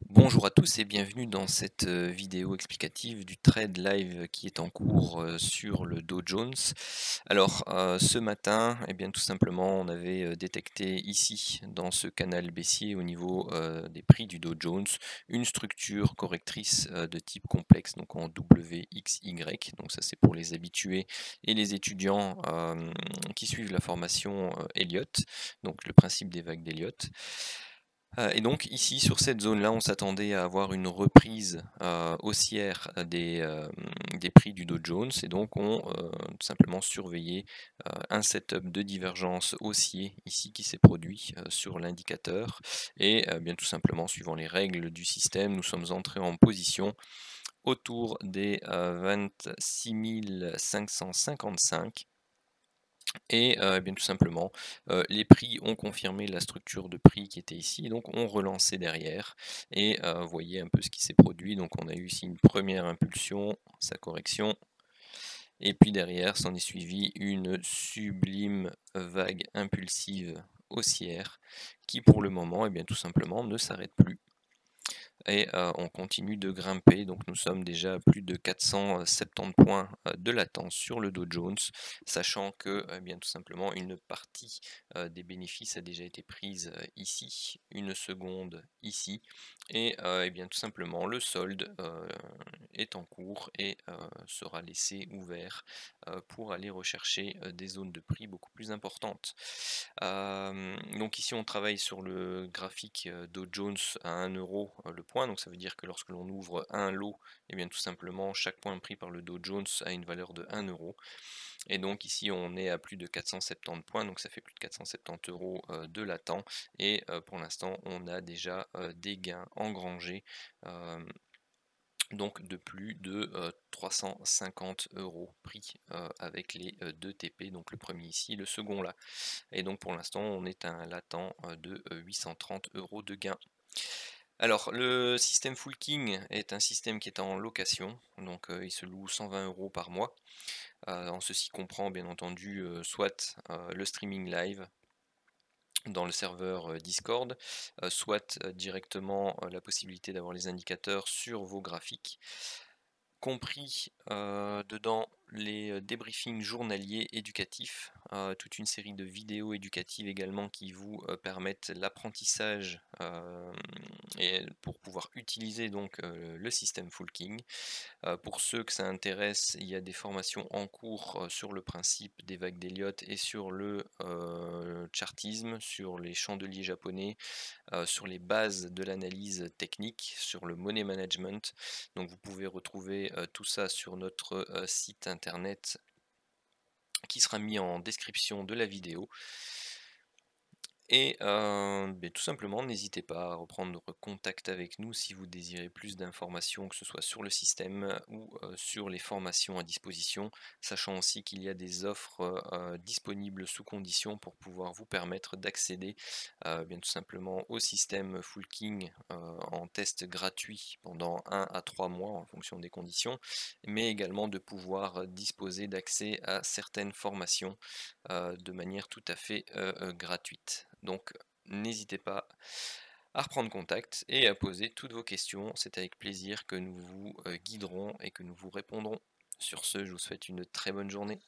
Bonjour à tous et bienvenue dans cette vidéo explicative du trade live qui est en cours sur le Dow Jones. Alors ce matin, eh bien tout simplement, on avait détecté ici dans ce canal baissier au niveau des prix du Dow Jones une structure correctrice de type complexe, donc en WXY. Donc ça c'est pour les habitués et les étudiants qui suivent la formation Elliott, donc le principe des vagues d'Elliott. Et donc ici, sur cette zone-là, on s'attendait à avoir une reprise, haussière des prix du Dow Jones et donc on, tout simplement surveillait, un setup de divergence haussier ici qui s'est produit, sur l'indicateur et bien tout simplement suivant les règles du système, nous sommes entrés en position autour des, 26 555 et bien tout simplement, les prix ont confirmé la structure de prix qui était ici, donc ont relancé derrière et vous voyez un peu ce qui s'est produit. Donc on a eu ici une première impulsion, sa correction et puis derrière s'en est suivi une sublime vague impulsive haussière qui pour le moment, et bien tout simplement ne s'arrête plus et on continue de grimper. Donc nous sommes déjà à plus de 470 points de latence sur le Dow Jones, sachant que eh bien, tout simplement une partie des bénéfices a déjà été prise ici, une seconde ici, et eh bien tout simplement le solde est en cours et sera laissé ouvert pour aller rechercher des zones de prix beaucoup plus importantes. Donc ici on travaille sur le graphique Dow Jones à 1 € le point, donc ça veut dire que lorsque l'on ouvre un lot, et bien tout simplement chaque point pris par le Dow Jones a une valeur de 1 € et donc ici on est à plus de 470 points, donc ça fait plus de 470 € de latent et pour l'instant on a déjà des gains engrangés. Donc de plus de 350 € pris avec les 2 TP, donc le premier ici, le second là. Et donc pour l'instant, on est à un latent de 830 € de gain. Alors, le système Full King est un système qui est en location, donc il se loue 120 € par mois. En ceci comprend bien entendu soit le streaming live dans le serveur Discord, soit directement la possibilité d'avoir les indicateurs sur vos graphiques compris dedans les débriefings journaliers éducatifs, toute une série de vidéos éducatives également qui vous permettent l'apprentissage et pour pouvoir utiliser donc le système Full King. Pour ceux que ça intéresse, il y a des formations en cours sur le principe des vagues d'Elliott et sur le chartisme, sur les chandeliers japonais, sur les bases de l'analyse technique, sur le money management. Donc vous pouvez retrouver tout ça sur notre site internet qui sera mis en description de la vidéo. Et beh, tout simplement, n'hésitez pas à reprendre contact avec nous si vous désirez plus d'informations, que ce soit sur le système ou sur les formations à disposition, sachant aussi qu'il y a des offres disponibles sous condition pour pouvoir vous permettre d'accéder bien tout simplement au système Full King en test gratuit pendant 1 à 3 mois en fonction des conditions, mais également de pouvoir disposer d'accès à certaines formations de manière tout à fait gratuite. Donc n'hésitez pas à reprendre contact et à poser toutes vos questions. C'est avec plaisir que nous vous guiderons et que nous vous répondrons. Sur ce, je vous souhaite une très bonne journée.